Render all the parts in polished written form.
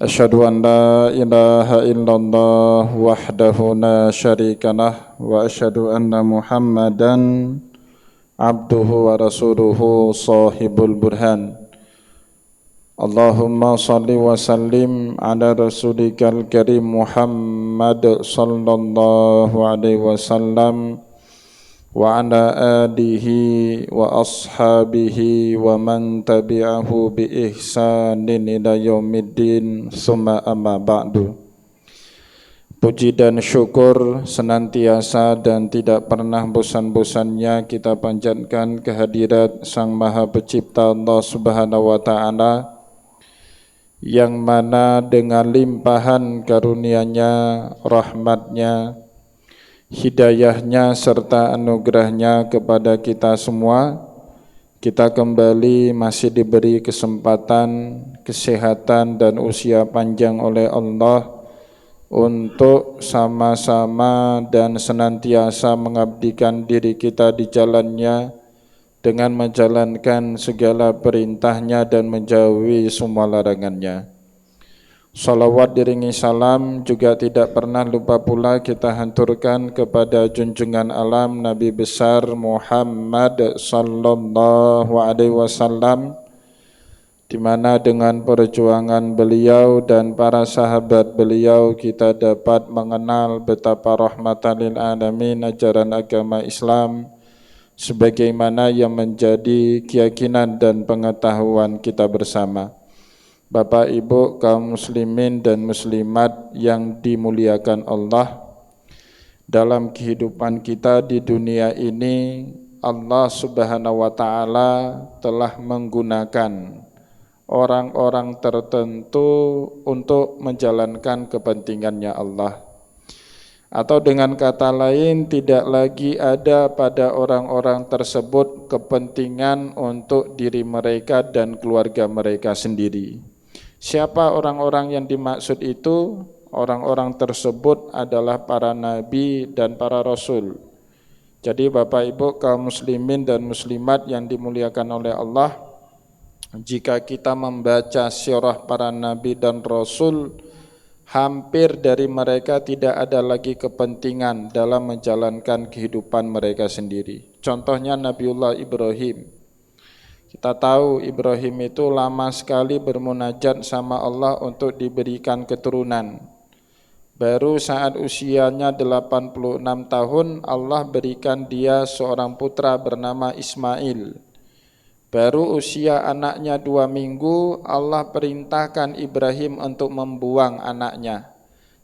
Asyhadu an la ilaha illallah wahdahu la syarika lah wa asyhadu anna Muhammadan abduhu wa rasuluhu sahibul burhan. Allahumma salli wa sallim ala rasulikal karim Muhammad sallallahu alaihi wasallam wa ala alihi wa ashabihi wa man tabi'ahu bi ihsanin ila yaumiddin summa amma ba'du. Puji dan syukur senantiasa dan tidak pernah bosan-bosannya kita panjatkan kehadirat Sang Maha Pencipta Allah Subhanahu wa taala, yang mana dengan limpahan karunia-Nya, rahmat-Nya, hidayahnya serta anugerahnya kepada kita semua, kita kembali masih diberi kesempatan, kesehatan dan usia panjang oleh Allah untuk sama-sama dan senantiasa mengabdikan diri kita di jalannya dengan menjalankan segala perintahnya dan menjauhi semua larangannya. Salawat diringi salam juga tidak pernah lupa pula kita hanturkan kepada junjungan alam Nabi besar Muhammad sallallahu alaihi wasallam, di mana dengan perjuangan beliau dan para sahabat beliau kita dapat mengenal betapa rahmatan lil alamin ajaran agama Islam sebagaimana yang menjadi keyakinan dan pengetahuan kita bersama. Bapak Ibu kaum muslimin dan muslimat yang dimuliakan Allah, dalam kehidupan kita di dunia ini Allah Subhanahu wa taala telah menggunakan orang-orang tertentu untuk menjalankan kepentingannya Allah. Atau dengan kata lain, tidak lagi ada pada orang-orang tersebut kepentingan untuk diri mereka dan keluarga mereka sendiri. Siapa orang-orang yang dimaksud itu? Orang-orang tersebut adalah para nabi dan para rasul. Jadi Bapak Ibu kaum muslimin dan muslimat yang dimuliakan oleh Allah, jika kita membaca sirah para nabi dan rasul, hampir dari mereka tidak ada lagi kepentingan dalam menjalankan kehidupan mereka sendiri. Contohnya Nabiullah Ibrahim. Kita tahu Ibrahim itu lama sekali bermunajat sama Allah untuk diberikan keturunan. Baru saat usianya 86 tahun Allah berikan dia seorang putra bernama Ismail. Baru usia anaknya 2 minggu Allah perintahkan Ibrahim untuk membuang anaknya.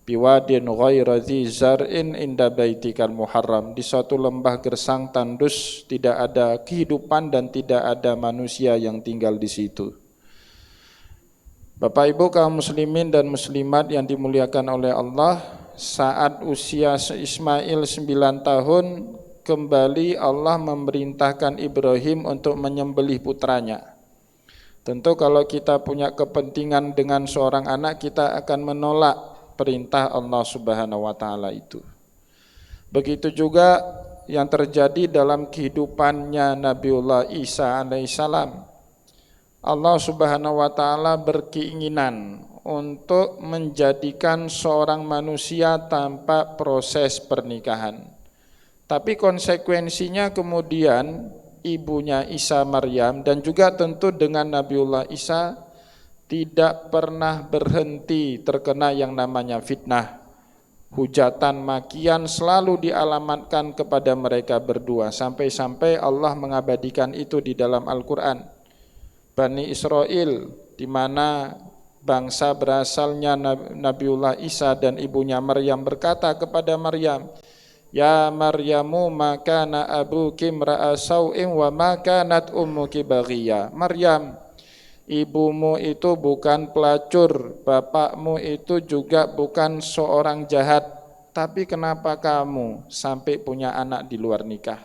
Biwadin ghaira dzi zar'in inda baitikal muharram, di suatu lembah gersang tandus, tidak ada kehidupan dan tidak ada manusia yang tinggal di situ. Bapak Ibu kaum muslimin dan muslimat yang dimuliakan oleh Allah, saat usia Ismail 9 tahun kembali Allah memerintahkan Ibrahim untuk menyembelih putranya. Tentu kalau kita punya kepentingan dengan seorang anak, kita akan menolak perintah Allah Subhanahu wa taala itu. Begitu juga yang terjadi dalam kehidupannya Nabiullah Isa alaihissalam. Allah Subhanahu wa taala berkeinginan untuk menjadikan seorang manusia tanpa proses pernikahan. Tapi konsekuensinya kemudian ibunya Isa Maryam dan juga tentu dengan Nabiullah Isa tidak pernah berhenti terkena yang namanya fitnah. Hujatan makian selalu dialamatkan kepada mereka berdua, sampai-sampai Allah mengabadikan itu di dalam Al-Quran. Bani Israel, di mana bangsa berasalnya Nabiullah Isa dan ibunya Maryam berkata kepada Maryam, "Ya Maryamu ma kana abuki imra'a sau'in wa ma kanat ummuki baghiyah." Maryam, ibumu itu bukan pelacur, bapakmu itu juga bukan seorang jahat, tapi kenapa kamu sampai punya anak di luar nikah?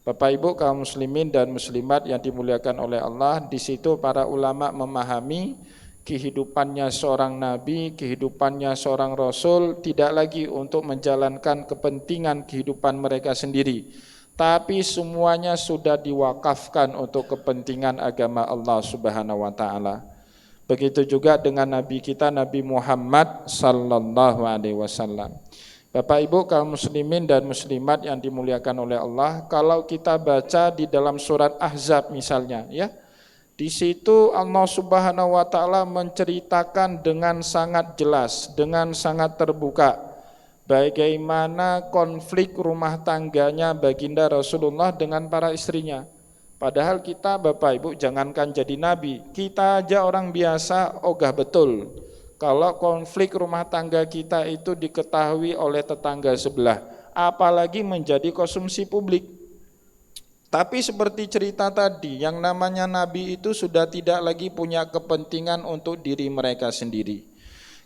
Bapak Ibu kaum muslimin dan muslimat yang dimuliakan oleh Allah, di situ para ulama memahami kehidupannya seorang nabi, kehidupannya seorang rasul tidak lagi untuk menjalankan kepentingan kehidupan mereka sendiri, tapi semuanya sudah diwakafkan untuk kepentingan agama Allah Subhanahu wa taala. Begitu juga dengan Nabi kita Nabi Muhammad sallallahu alaihi wasallam. Bapak Ibu kaum muslimin dan muslimat yang dimuliakan oleh Allah, kalau kita baca di dalam surat Ahzab misalnya ya, di situ Allah Subhanahu wa taala menceritakan dengan sangat jelas, dengan sangat terbuka bagaimana konflik rumah tangganya baginda Rasulullah dengan para istrinya. Padahal kita Bapak Ibu jangankan jadi nabi, kita aja orang biasa ogah betul kalau konflik rumah tangga kita itu diketahui oleh tetangga sebelah, apalagi menjadi konsumsi publik. Tapi seperti cerita tadi, yang namanya nabi itu sudah tidak lagi punya kepentingan untuk diri mereka sendiri.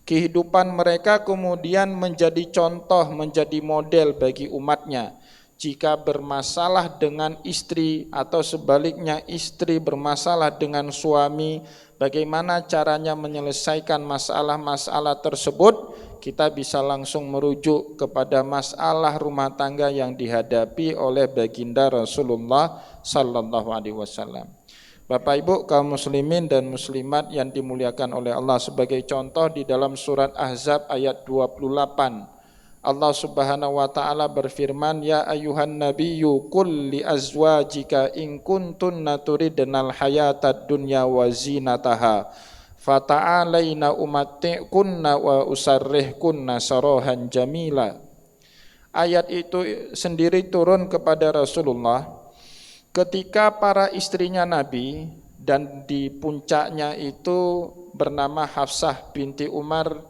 Kehidupan mereka kemudian menjadi contoh, menjadi model bagi umatnya. Jika bermasalah dengan istri atau sebaliknya istri bermasalah dengan suami, bagaimana caranya menyelesaikan masalah-masalah tersebut, kita bisa langsung merujuk kepada masalah rumah tangga yang dihadapi oleh baginda Rasulullah sallallahu alaihi wasallam. Bapak Ibu kaum muslimin dan muslimat yang dimuliakan oleh Allah, sebagai contoh di dalam surat Ahzab ayat 28 Allah Subhanahu wa taala berfirman, ya ayuhan nabiyyu qul li azwajika in kuntunna turidnal hayatad dunya wa zinataha fata'alaina umatti'kunna wa usarrihkunna sarahan jamila. Ayat itu sendiri turun kepada Rasulullah ketika para istrinya Nabi, dan di puncaknya itu bernama Hafsah binti Umar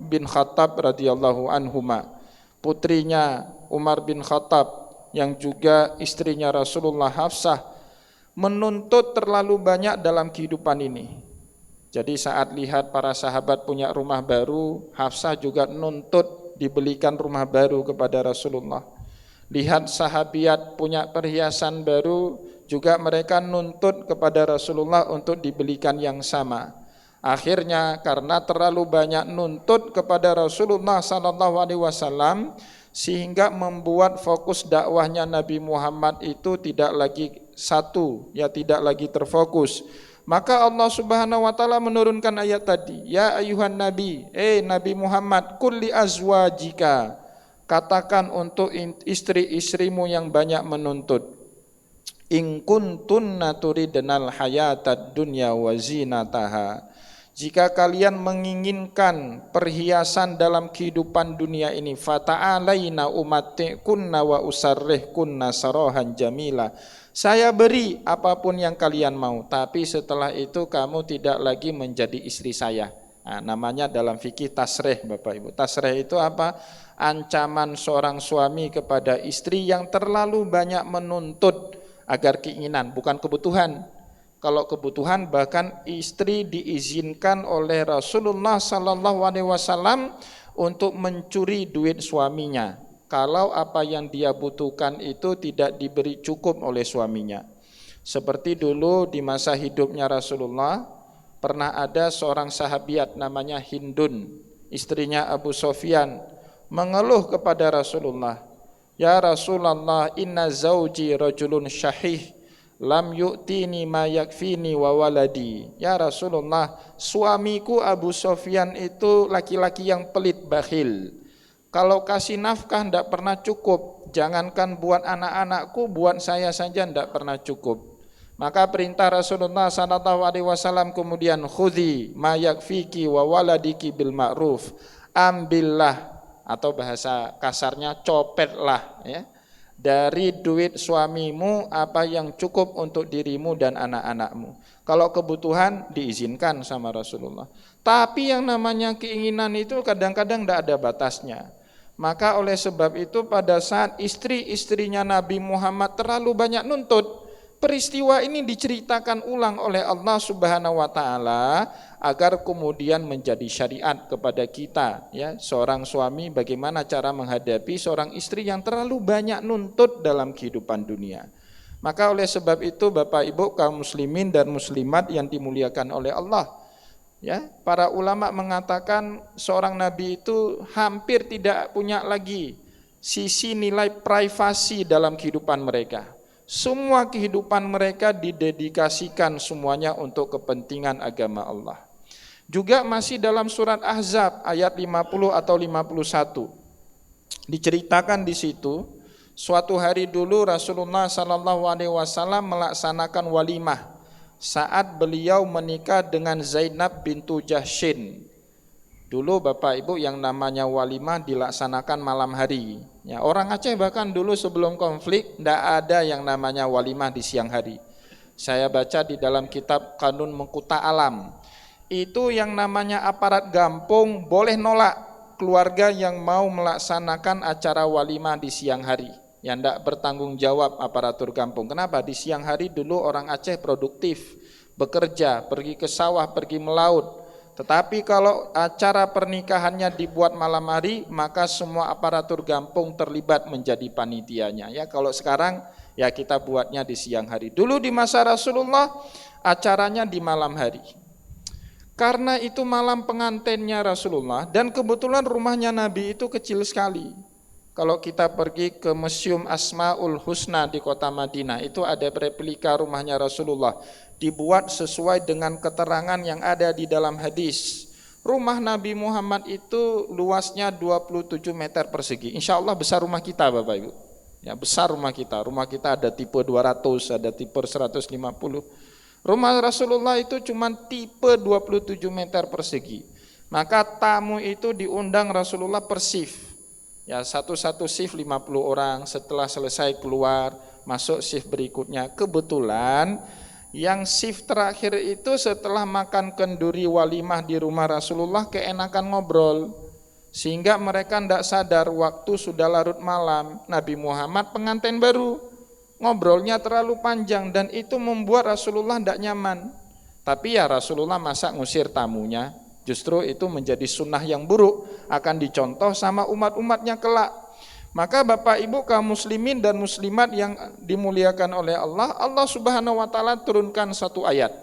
bin Khattab radhiyallahu anhuma, putrinya Umar bin Khattab yang juga istrinya Rasulullah Hafsah, menuntut terlalu banyak dalam kehidupan ini. Jadi saat lihat para sahabat punya rumah baru, Hafsah juga nuntut dibelikan rumah baru kepada Rasulullah. Lihat sahabiat punya perhiasan baru, juga mereka nuntut kepada Rasulullah untuk dibelikan yang sama. Akhirnya karena terlalu banyak nuntut kepada Rasulullah sallallahu alaihi wasallam, sehingga membuat fokus dakwahnya Nabi Muhammad itu tidak lagi satu, ya tidak lagi terfokus. Maka Allah Subhanahu wa taala menurunkan ayat tadi, ya ayuhan nabi, Nabi Muhammad, qul li azwajika, katakan untuk istri-istrimu yang banyak menuntut, in kuntunna turidnal hayatad dunya wa zinataha, jika kalian menginginkan perhiasan dalam kehidupan dunia ini, fata'alaina umatti'kunna wa usarrihkunna sarahan jamila, saya beri apapun yang kalian mau, tapi setelah itu kamu tidak lagi menjadi istri saya. Nah, namanya dalam fikih tasrih Bapak Ibu. Tasrih itu apa? Ancaman seorang suami kepada istri yang terlalu banyak menuntut agar keinginan, bukan kebutuhan. Kalau kebutuhan bahkan istri diizinkan oleh Rasulullah sallallahu alaihi wasallam untuk mencuri duit suaminya kalau apa yang dia butuhkan itu tidak diberi cukup oleh suaminya. Seperti dulu di masa hidupnya Rasulullah, pernah ada seorang sahabiat namanya Hindun, istrinya Abu Sofyan, mengeluh kepada Rasulullah, ya Rasulullah, inna zauji rajulun syahih lam yu'tini ma yakfini wa waladi. Ya Rasulullah, suamiku Abu Sofyan itu laki-laki yang pelit, bakhil. Kalau kasih nafkah tidak pernah cukup, jangankan buat anak-anakku, buat saya saja tidak pernah cukup. Maka perintah Rasulullah SAW kemudian, khudhi ma yakfiki wa waladiki bil ma'ruf, ambillah, atau bahasa kasarnya copetlah ya, dari duit suamimu apa yang cukup untuk dirimu dan anak-anakmu. Kalau kebutuhan diizinkan sama Rasulullah. Tapi yang namanya keinginan itu kadang-kadang tidak ada batasnya. Maka oleh sebab itu pada saat istri-istrinya Nabi Muhammad terlalu banyak nuntut, peristiwa ini diceritakan ulang oleh Allah Subhanahu wa taala agar kemudian menjadi syariat kepada kita ya, seorang suami bagaimana cara menghadapi seorang istri yang terlalu banyak nuntut dalam kehidupan dunia. Maka oleh sebab itu Bapak Ibu kaum muslimin dan muslimat yang dimuliakan oleh Allah, ya, para ulama mengatakan seorang nabi itu hampir tidak punya lagi sisi nilai privasi dalam kehidupan mereka. Semua kehidupan mereka didedikasikan semuanya untuk kepentingan agama Allah. Juga masih dalam surat Ahzab ayat 50 atau 51. Diceritakan di situ, suatu hari dulu Rasulullah SAW melaksanakan walimah saat beliau menikah dengan Zainab bintu Jahsyin. Dulu Bapak Ibu yang namanya walimah dilaksanakan malam hari. Ya, orang Aceh bahkan dulu sebelum konflik tidak ada yang namanya walimah di siang hari. Saya baca di dalam kitab Kanun Mengkuta Alam. Itu yang namanya aparat kampung boleh nolak keluarga yang mau melaksanakan acara walimah di siang hari. Yang tidak bertanggung jawab aparatur kampung. Kenapa? Di siang hari dulu orang Aceh produktif, bekerja, pergi ke sawah, pergi melaut. Tetapi kalau acara pernikahannya dibuat malam hari, maka semua aparatur kampung terlibat menjadi panitianya. Ya, kalau sekarang ya kita buatnya di siang hari. Dulu di masa Rasulullah acaranya di malam hari. Karena itu malam pengantinnya Rasulullah dan kebetulan rumahnya Nabi itu kecil sekali. Kalau kita pergi ke Museum Asmaul Husna di kota Madinah, itu ada replika rumahnya Rasulullah. Dibuat sesuai dengan keterangan yang ada di dalam hadis. Rumah Nabi Muhammad itu luasnya 27 meter persegi. Insya Allah besar rumah kita Bapak Ibu. Ya, besar rumah kita. Rumah kita ada tipe 200, ada tipe 150. Rumah Rasulullah itu cuma tipe 27 meter persegi. Maka tamu itu diundang Rasulullah per shift. Ya, satu-satu shift 50 orang. Setelah selesai keluar, masuk shift berikutnya. Kebetulan yang shift terakhir itu setelah makan kenduri walimah di rumah Rasulullah keenakan ngobrol. Sehingga mereka tidak sadar waktu sudah larut malam. Nabi Muhammad pengantin baru. Ngobrolnya terlalu panjang dan itu membuat Rasulullah tidak nyaman. Tapi ya Rasulullah masa ngusir tamunya. Justru itu menjadi sunnah yang buruk. Akan dicontoh sama umat-umatnya kelak. Maka Bapak Ibu kaum muslimin dan muslimat yang dimuliakan oleh Allah, Allah Subhanahu wa taala turunkan satu ayat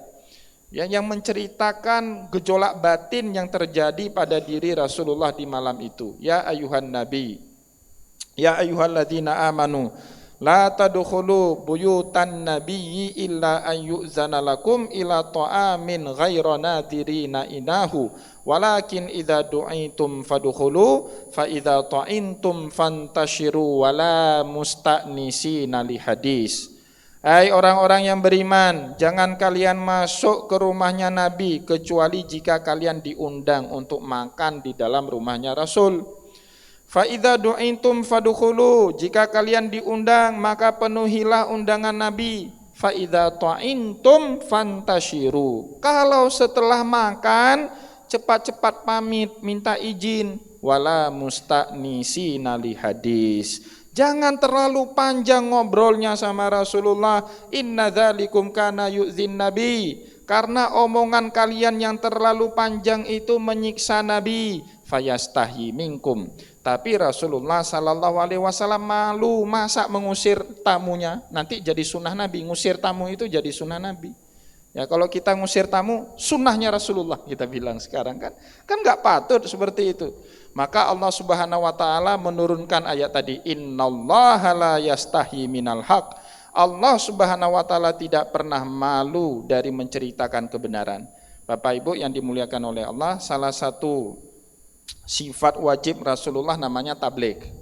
ya, yang menceritakan gejolak batin yang terjadi pada diri Rasulullah di malam itu. Ya ayuhan nabi, ya ayyuhalladzina amanu, la tadkhulu buyutan nabiyyi illa an yu'zana lakum ila ta'amin ghaira nadirina inahu walakin idza du'itum fadkhulu fa idza ta'intum fantashiru wala musta'nisina li hadis. Hai orang-orang yang beriman, jangan kalian masuk ke rumahnya Nabi kecuali jika kalian diundang untuk makan di dalam rumahnya Rasul. Fa idza du'intum fadkhulu, jika kalian diundang maka penuhilah undangan Nabi. Fa idza ta'intum fantashiru, kalau setelah makan cepat-cepat pamit minta izin. Wala musta'nisina li hadis, jangan terlalu panjang ngobrolnya sama Rasulullah. Inna dzalikum kana yu'zin nabi, karena omongan kalian yang terlalu panjang itu menyiksa Nabi. Fayastahi minkum, tapi Rasulullah sallallahu alaihi wasallam malu masa mengusir tamunya. Nanti jadi sunnah Nabi, ngusir tamu itu jadi sunnah Nabi. Ya kalau kita ngusir tamu, sunnahnya Rasulullah kita bilang sekarang kan nggak patut seperti itu. Maka Allah Subhanahu wa taala menurunkan ayat tadi, innallaha la yastahi minal haq. Allah Subhanahu wa taala tidak pernah malu dari menceritakan kebenaran. Bapak Ibu yang dimuliakan oleh Allah, salah satu sifat wajib Rasulullah namanya tabligh,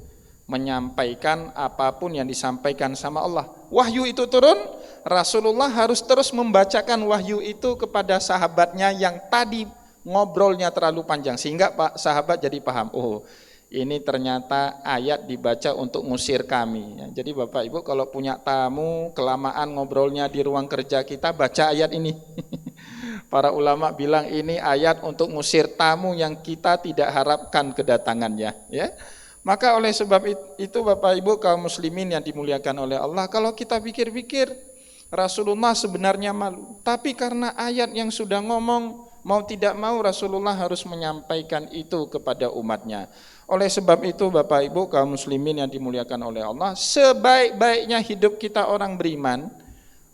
menyampaikan apapun yang disampaikan sama Allah. Wahyu itu turun, Rasulullah harus terus membacakan wahyu itu kepada sahabatnya yang tadi ngobrolnya terlalu panjang, sehingga Pak sahabat jadi paham, oh ini ternyata ayat dibaca untuk ngusir kami. Jadi Bapak Ibu kalau punya tamu kelamaan ngobrolnya di ruang kerja kita, baca ayat ini. Para ulama bilang ini ayat untuk ngusir tamu yang kita tidak harapkan kedatangannya, ya. Maka oleh sebab itu Bapak Ibu kaum muslimin yang dimuliakan oleh Allah, kalau kita pikir-pikir Rasulullah sebenarnya malu, tapi karena ayat yang sudah ngomong, mau tidak mau Rasulullah harus menyampaikan itu kepada umatnya. Oleh sebab itu Bapak Ibu kaum muslimin yang dimuliakan oleh Allah, sebaik-baiknya hidup kita orang beriman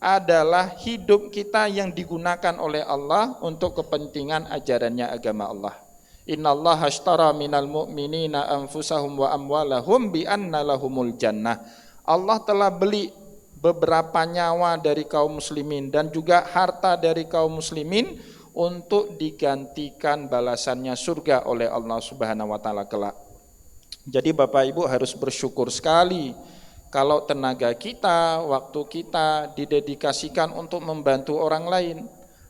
adalah hidup kita yang digunakan oleh Allah untuk kepentingan ajarannya agama Allah. Innallaha ashtara minal mu'minina anfusahum wa amwalahum bi anna lahumul jannah. Allah telah beli beberapa nyawa dari kaum muslimin dan juga harta dari kaum muslimin untuk digantikan balasannya surga oleh Allah Subhanahu wa taala kelak. Jadi Bapak Ibu harus bersyukur sekali kalau tenaga kita, waktu kita didedikasikan untuk membantu orang lain,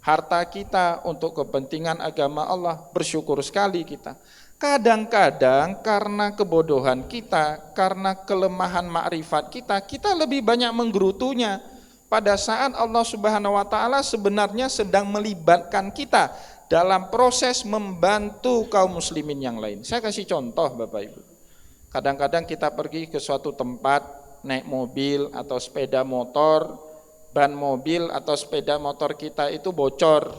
harta kita untuk kepentingan agama Allah, bersyukur sekali kita. Kadang-kadang karena kebodohan kita, karena kelemahan makrifat kita, kita lebih banyak menggerutunya. Pada saat Allah Subhanahu wa taala sebenarnya sedang melibatkan kita dalam proses membantu kaum muslimin yang lain. Saya kasih contoh Bapak Ibu. Kadang-kadang kita pergi ke suatu tempat, naik mobil atau sepeda motor, ban mobil atau sepeda motor kita itu bocor.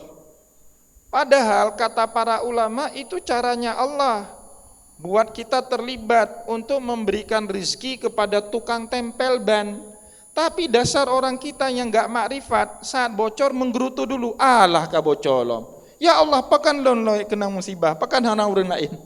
Padahal kata para ulama itu caranya Allah buat kita terlibat untuk memberikan rizki kepada tukang tempel ban. Tapi dasar orang kita yang gak makrifat saat bocor menggerutu dulu, alah kabocolom. Ya Allah, pakan lonloy kena musibah, pakan hana urang lain.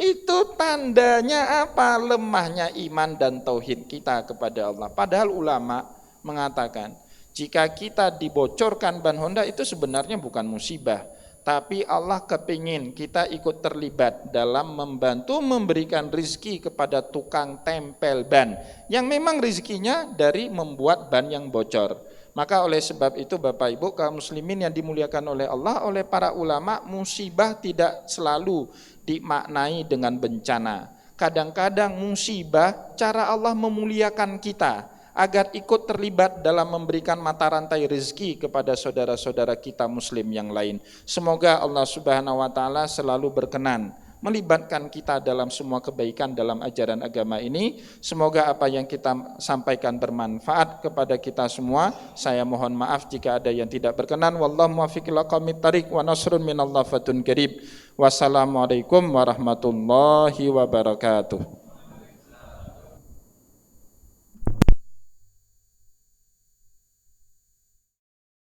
Itu tandanya apa? Lemahnya iman dan tauhid kita kepada Allah. Padahal ulama mengatakan jika kita dibocorkan ban Honda itu sebenarnya bukan musibah, tapi Allah kepingin kita ikut terlibat dalam membantu memberikan rizki kepada tukang tempel ban yang memang rizkinya dari membuat ban yang bocor. Maka oleh sebab itu Bapak Ibu kaum muslimin yang dimuliakan oleh Allah, oleh para ulama, musibah tidak selalu dimaknai dengan bencana. Kadang-kadang musibah cara Allah memuliakan kita agar ikut terlibat dalam memberikan mata rantai rezeki kepada saudara-saudara kita muslim yang lain. Semoga Allah Subhanahu wa taala selalu berkenan melibatkan kita dalam semua kebaikan dalam ajaran agama ini. Semoga apa yang kita sampaikan bermanfaat kepada kita semua. Saya mohon maaf jika ada yang tidak berkenan. Wallahu muwaffiq ila aqwamit thariq wa nasrun minallah fatun qarib. Wassalamualaikum warahmatullahi wabarakatuh.